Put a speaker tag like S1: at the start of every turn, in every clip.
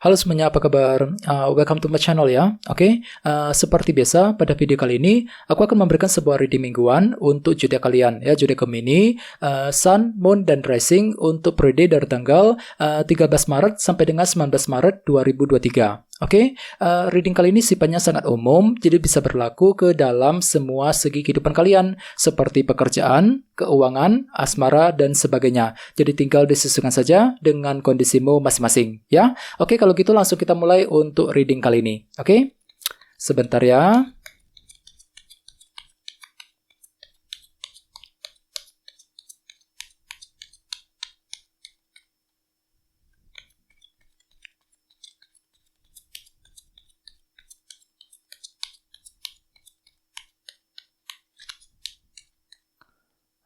S1: Halo semuanya, apa kabar? Welcome to my channel ya. Oke, seperti biasa pada video kali ini aku akan memberikan sebuah reading mingguan untuk zodiak kalian ya, zodiak Gemini, Sun, Moon, dan Rising untuk periode dari tanggal 13 Maret sampai dengan 19 Maret 2023. Oke, reading kali ini sifatnya sangat umum, jadi bisa berlaku ke dalam semua segi kehidupan kalian, seperti pekerjaan, keuangan, asmara, dan sebagainya. Jadi tinggal disesuaikan saja dengan kondisimu masing-masing, ya. Oke, kalau gitu langsung kita mulai untuk reading kali ini. Oke, sebentar ya.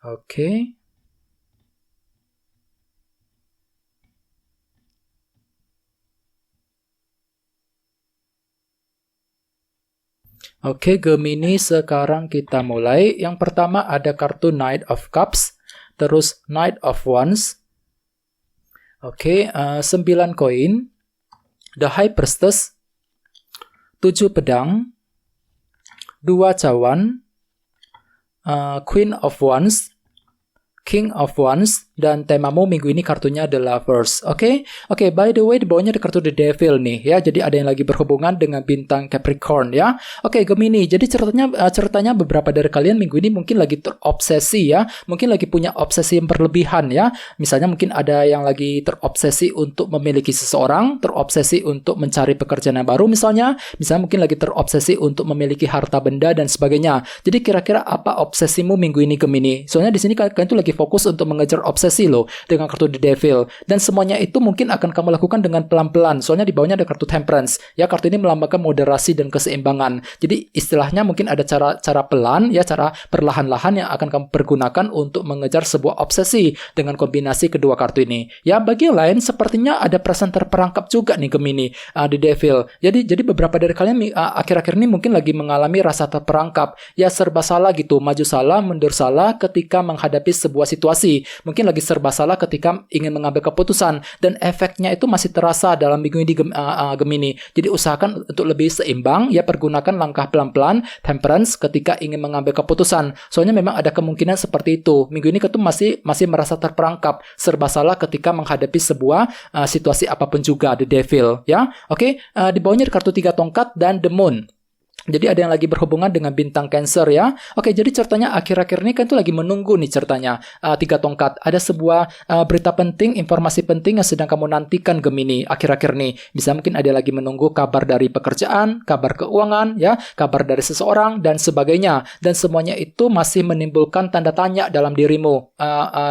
S1: Oke. Oke, Gemini, sekarang kita mulai. Yang pertama ada kartu Knight of Cups, terus Knight of Wands. Oke, 9 koin, The High Priestess, 7 pedang, 2 cawan, Queen of Wands, King of Wands, dan temamu minggu ini kartunya The Lovers. Oke, by the way, di bawahnya ada kartu The Devil nih ya. Jadi ada yang lagi berhubungan dengan bintang Capricorn ya. Oke, Gemini. Jadi ceritanya beberapa dari kalian minggu ini mungkin lagi terobsesi ya. Mungkin lagi punya obsesi yang berlebihan ya. Misalnya mungkin ada yang lagi terobsesi untuk memiliki seseorang, terobsesi untuk mencari pekerjaan yang baru misalnya mungkin lagi terobsesi untuk memiliki harta benda dan sebagainya. Jadi kira-kira apa obsesimu minggu ini, Gemini? Soalnya di sini kalian tuh lagi fokus untuk mengejar obsesi loh dengan kartu The Devil, dan semuanya itu mungkin akan kamu lakukan dengan pelan-pelan. Soalnya di bawahnya ada kartu Temperance ya, kartu ini melambangkan moderasi dan keseimbangan. Jadi istilahnya mungkin ada cara pelan ya, cara perlahan-lahan yang akan kamu pergunakan untuk mengejar sebuah obsesi dengan kombinasi kedua kartu ini ya. Bagi yang lain sepertinya ada perasaan terperangkap juga nih, Gemini, The Devil. Jadi beberapa dari kalian akhir-akhir ini mungkin lagi mengalami rasa terperangkap ya, serba salah gitu, maju salah mundur salah ketika menghadapi sebuah situasi. Mungkin lagi serba salah ketika ingin mengambil keputusan, dan efeknya itu masih terasa dalam minggu ini Gemini. Jadi usahakan untuk lebih seimbang ya, pergunakan langkah pelan-pelan, Temperance ketika ingin mengambil keputusan. Soalnya memang ada kemungkinan seperti itu. Minggu ini ketum masih merasa terperangkap, serba salah ketika menghadapi sebuah situasi apapun juga, The Devil ya. Oke, di bawahnya ada kartu 3 tongkat dan The Moon. Jadi ada yang lagi berhubungan dengan bintang Cancer ya. Oke, jadi ceritanya akhir-akhir ini kan tuh lagi menunggu nih ceritanya. 3 tongkat. Ada sebuah berita penting, informasi penting yang sedang kamu nantikan, Gemini, akhir-akhir ini. Bisa mungkin ada yang lagi menunggu kabar dari pekerjaan, kabar keuangan ya, kabar dari seseorang dan sebagainya. Dan semuanya itu masih menimbulkan tanda tanya dalam dirimu,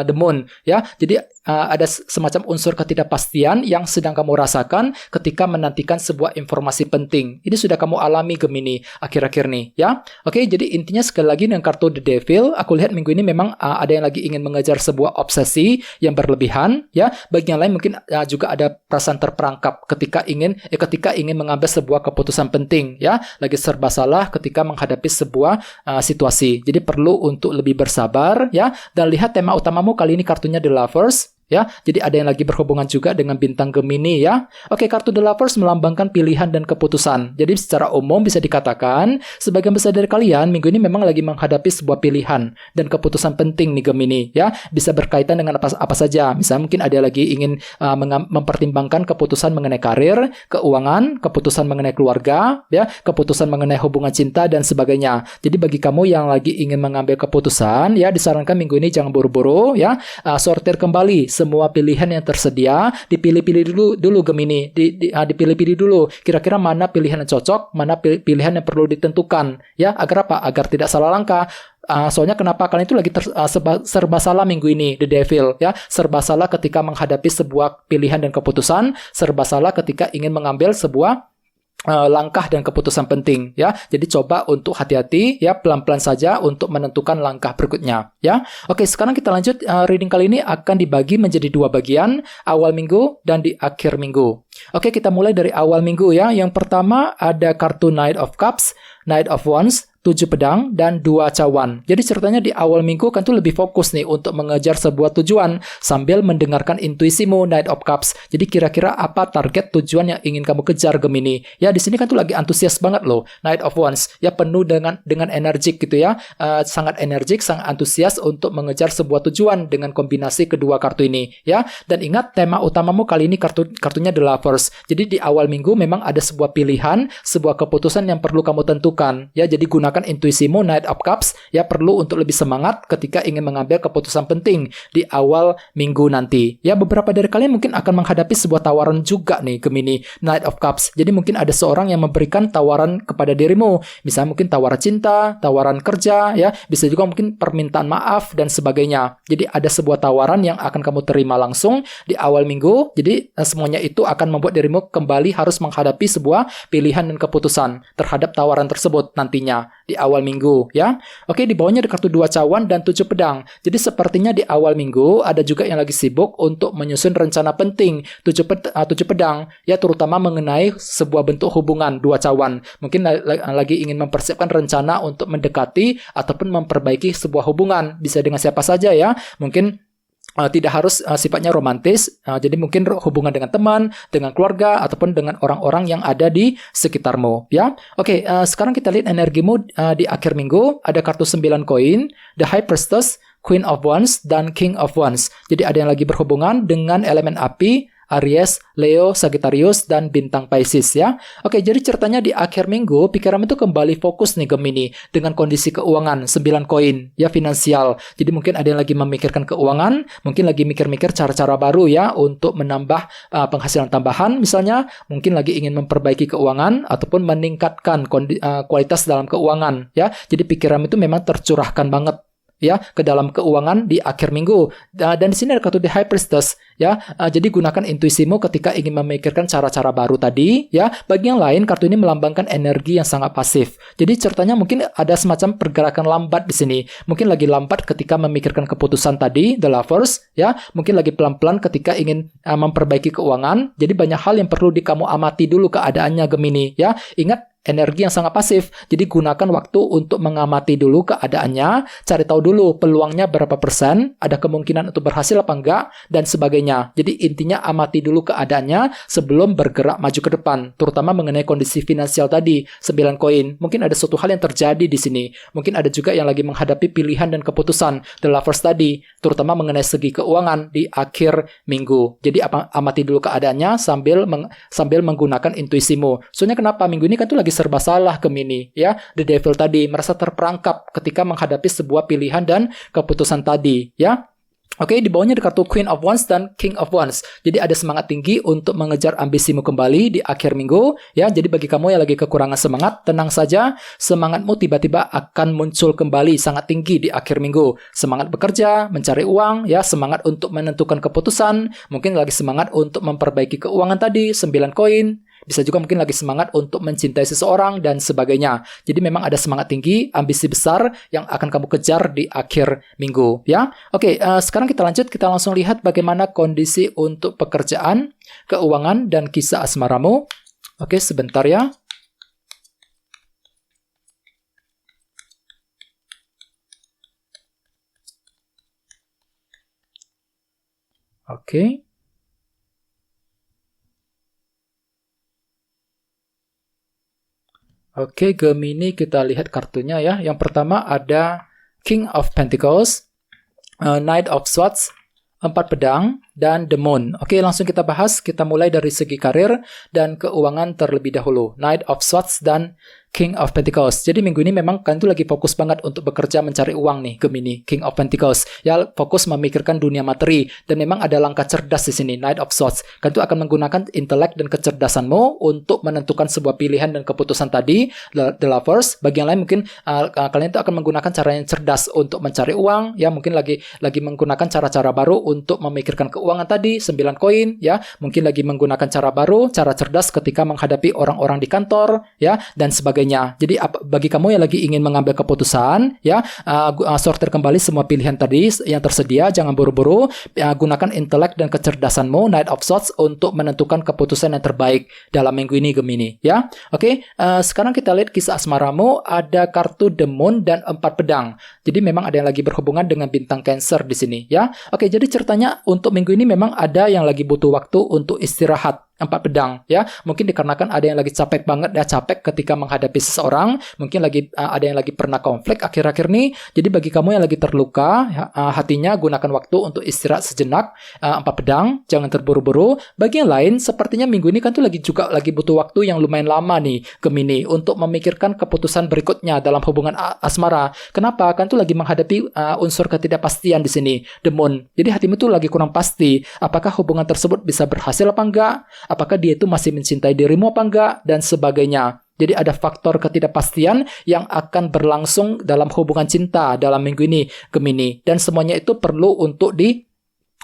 S1: The Moon ya. Jadi ada semacam unsur ketidakpastian yang sedang kamu rasakan ketika menantikan sebuah informasi penting. Ini sudah kamu alami, Gemini, akhir-akhir nih ya. Oke, jadi intinya sekali lagi dengan kartu The Devil, aku lihat minggu ini memang ada yang lagi ingin mengejar sebuah obsesi yang berlebihan ya. Bagi yang lain mungkin juga ada perasaan terperangkap ketika ingin mengambil sebuah keputusan penting ya. Lagi serba salah ketika menghadapi sebuah situasi. Jadi perlu untuk lebih bersabar ya. Dan lihat tema utamamu kali ini kartunya The Lovers ya. Jadi ada yang lagi berhubungan juga dengan bintang Gemini ya. Oke, kartu The Lovers melambangkan pilihan dan keputusan. Jadi secara umum bisa dikatakan sebagian besar dari kalian minggu ini memang lagi menghadapi sebuah pilihan dan keputusan penting nih, Gemini ya. Bisa berkaitan dengan apa saja. Misalnya mungkin ada yang lagi ingin mempertimbangkan keputusan mengenai karir, keuangan, keputusan mengenai keluarga ya, keputusan mengenai hubungan cinta dan sebagainya. Jadi bagi kamu yang lagi ingin mengambil keputusan ya, disarankan minggu ini jangan buru-buru ya. Sortir kembali semua pilihan yang tersedia, dipilih-pilih dulu Gemini, dipilih-pilih dulu kira-kira mana pilihan yang cocok, mana pilihan yang perlu ditentukan ya, agar apa? Agar tidak salah langkah. Soalnya kenapa kalian itu lagi serba salah minggu ini, The Devil ya. Serba salah ketika menghadapi sebuah pilihan dan keputusan, serba salah ketika ingin mengambil sebuah langkah dan keputusan penting ya. Jadi coba untuk hati-hati ya, pelan-pelan saja untuk menentukan langkah berikutnya ya. Oke, sekarang kita lanjut. Reading kali ini akan dibagi menjadi 2 bagian, awal minggu dan di akhir minggu. Oke, kita mulai dari awal minggu ya. Yang pertama ada kartu Knight of Cups, Knight of Wands, 7 pedang, dan 2 cawan. Jadi ceritanya di awal minggu kan tuh lebih fokus nih untuk mengejar sebuah tujuan sambil mendengarkan intuisimu, Knight of Cups. Jadi kira-kira apa target tujuan yang ingin kamu kejar, Gemini? Ya di sini kan tuh lagi antusias banget loh, Knight of Wands. Ya penuh dengan energik gitu ya. Sangat energik, sangat antusias untuk mengejar sebuah tujuan dengan kombinasi kedua kartu ini ya. Dan ingat tema utamamu kali ini kartunya The Lovers. Jadi di awal minggu memang ada sebuah pilihan, sebuah keputusan yang perlu kamu tentukan ya. Jadi gunakan intuisimu, Knight of Cups ya, perlu untuk lebih semangat ketika ingin mengambil keputusan penting di awal minggu nanti ya. Beberapa dari kalian mungkin akan menghadapi sebuah tawaran juga nih, Gemini, Knight of Cups. Jadi mungkin ada seorang yang memberikan tawaran kepada dirimu, misalnya mungkin tawaran cinta, tawaran kerja ya, bisa juga mungkin permintaan maaf dan sebagainya. Jadi ada sebuah tawaran yang akan kamu terima langsung di awal minggu. Jadi semuanya itu akan membuat dirimu kembali harus menghadapi sebuah pilihan dan keputusan terhadap tawaran tersebut nantinya di awal minggu ya. Oke, di bawahnya ada kartu 2 cawan dan 7 pedang. Jadi sepertinya di awal minggu ada juga yang lagi sibuk untuk menyusun rencana penting 7 pedang ya, terutama mengenai sebuah bentuk hubungan 2 cawan. Mungkin lagi ingin mempersiapkan rencana untuk mendekati ataupun memperbaiki sebuah hubungan, bisa dengan siapa saja ya. Mungkin tidak harus sifatnya romantis, jadi mungkin hubungan dengan teman, dengan keluarga, ataupun dengan orang-orang yang ada di sekitarmu ya. Oke, sekarang kita lihat energimu di akhir minggu. Ada kartu 9 koin, The High Priestess, Queen of Wands, dan King of Wands. Jadi ada yang lagi berhubungan dengan elemen api, Aries, Leo, Sagittarius, dan bintang Pisces ya. Oke, jadi ceritanya di akhir minggu pikiran itu kembali fokus nih, Gemini, dengan kondisi keuangan 9 koin ya, finansial. Jadi mungkin ada yang lagi memikirkan keuangan, mungkin lagi mikir-mikir cara-cara baru ya untuk menambah penghasilan tambahan misalnya, mungkin lagi ingin memperbaiki keuangan ataupun meningkatkan kualitas dalam keuangan ya. Jadi pikiran itu memang tercurahkan banget ya ke dalam keuangan di akhir minggu. Dan di sini ada kartu The High Priestess ya. Jadi gunakan intuisimu ketika ingin memikirkan cara-cara baru tadi ya. Bagi yang lain, kartu ini melambangkan energi yang sangat pasif. Jadi ceritanya mungkin ada semacam pergerakan lambat di sini. Mungkin lagi lambat ketika memikirkan keputusan tadi, The Lovers ya. Mungkin lagi pelan-pelan ketika ingin memperbaiki keuangan. Jadi banyak hal yang perlu kamu amati dulu keadaannya, Gemini ya. Ingat, energi yang sangat pasif. Jadi gunakan waktu untuk mengamati dulu keadaannya, cari tahu dulu peluangnya berapa persen, ada kemungkinan untuk berhasil apa enggak, dan sebagainya. Jadi intinya amati dulu keadaannya sebelum bergerak maju ke depan, terutama mengenai kondisi finansial tadi, 9 koin. Mungkin ada suatu hal yang terjadi di sini. Mungkin ada juga yang lagi menghadapi pilihan dan keputusan, The Lovers tadi, terutama mengenai segi keuangan di akhir minggu. Jadi amati dulu keadaannya sambil menggunakan intuisimu. Soalnya kenapa? Minggu ini kan tuh lagi serba salah, Gemini ya. The Devil tadi merasa terperangkap ketika menghadapi sebuah pilihan dan keputusan tadi ya. Oke, di bawahnya ada kartu Queen of Wands dan King of Wands. Jadi ada semangat tinggi untuk mengejar ambisimu kembali di akhir minggu ya. Jadi bagi kamu yang lagi kekurangan semangat, tenang saja, semangatmu tiba-tiba akan muncul kembali sangat tinggi di akhir minggu. Semangat bekerja, mencari uang ya, semangat untuk menentukan keputusan, mungkin lagi semangat untuk memperbaiki keuangan tadi, 9 koin. Bisa juga mungkin lagi semangat untuk mencintai seseorang dan sebagainya. Jadi memang ada semangat tinggi, ambisi besar yang akan kamu kejar di akhir minggu ya. Oke, sekarang kita lanjut, kita langsung lihat bagaimana kondisi untuk pekerjaan, keuangan, dan kisah asmaramu. Oke, sebentar ya. Oke. Oke, Gemini, kita lihat kartunya ya. Yang pertama ada King of Pentacles, Knight of Swords, 4 pedang, dan The Moon. Oke, langsung kita bahas. Kita mulai dari segi karir dan keuangan terlebih dahulu. Knight of Swords dan King of Pentacles. Jadi minggu ini memang kalian tuh lagi fokus banget untuk bekerja mencari uang nih, Gemini, King of Pentacles. Ya, fokus memikirkan dunia materi. Dan memang ada langkah cerdas di sini, Knight of Swords. Kalian tuh akan menggunakan intelek dan kecerdasanmu untuk menentukan sebuah pilihan dan keputusan tadi, The Lovers. Bagi yang lain mungkin kalian tuh akan menggunakan cara yang cerdas untuk mencari uang. Ya, mungkin lagi menggunakan cara-cara baru untuk memikirkan keuangan keuangan tadi, 9 koin, ya. Mungkin lagi menggunakan cara baru, cara cerdas ketika menghadapi orang-orang di kantor, ya, dan sebagainya. Jadi bagi kamu yang lagi ingin mengambil keputusan, ya, sortir kembali semua pilihan tadi yang tersedia, jangan buru-buru, gunakan intelek dan kecerdasanmu, Knight of Swords, untuk menentukan keputusan yang terbaik dalam minggu ini, Gemini, ya. Oke, sekarang kita lihat kisah asmaramu, ada kartu The Moon dan 4 pedang. Jadi memang ada yang lagi berhubungan dengan bintang Cancer di sini, ya. Oke, jadi ceritanya untuk minggu ini memang ada yang lagi butuh waktu untuk istirahat. 4 pedang, ya. Mungkin dikarenakan ada yang lagi capek banget, ya, capek ketika menghadapi seseorang. Mungkin lagi ada yang lagi pernah konflik akhir-akhir ini. Jadi bagi kamu yang lagi terluka, hatinya, gunakan waktu untuk istirahat sejenak. 4 pedang, jangan terburu-buru. Bagi yang lain, sepertinya minggu ini kan tuh lagi butuh waktu yang lumayan lama nih, Gemini, untuk memikirkan keputusan berikutnya dalam hubungan asmara. Kenapa? Kan tuh lagi menghadapi unsur ketidakpastian di sini, The Moon. Jadi hatimu tuh lagi kurang pasti. Apakah hubungan tersebut bisa berhasil apa enggak? Apakah dia itu masih mencintai dirimu apa enggak, dan sebagainya. Jadi ada faktor ketidakpastian yang akan berlangsung dalam hubungan cinta dalam minggu ini, Gemini. Dan semuanya itu perlu untuk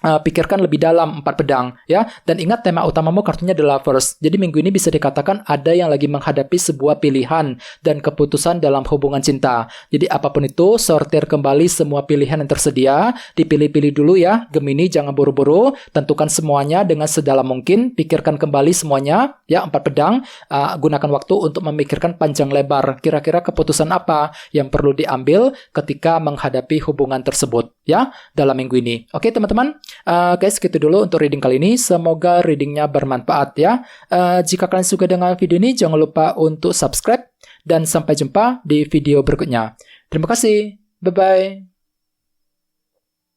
S1: pikirkan lebih dalam, 4 pedang, ya. Dan ingat, tema utamamu kartunya The Lovers. Jadi minggu ini bisa dikatakan ada yang lagi menghadapi sebuah pilihan dan keputusan dalam hubungan cinta. Jadi apapun itu, sortir kembali semua pilihan yang tersedia, dipilih-pilih dulu ya, Gemini, jangan buru-buru, tentukan semuanya dengan sedalam mungkin, pikirkan kembali semuanya, ya, 4 pedang, gunakan waktu untuk memikirkan panjang lebar, kira-kira keputusan apa yang perlu diambil ketika menghadapi hubungan tersebut, ya, dalam minggu ini. Oke, teman-teman. Guys, gitu dulu untuk reading kali ini. Semoga readingnya bermanfaat, ya. Jika kalian suka dengan video ini, jangan lupa untuk subscribe. Dan sampai jumpa di video berikutnya. Terima kasih. Bye-bye.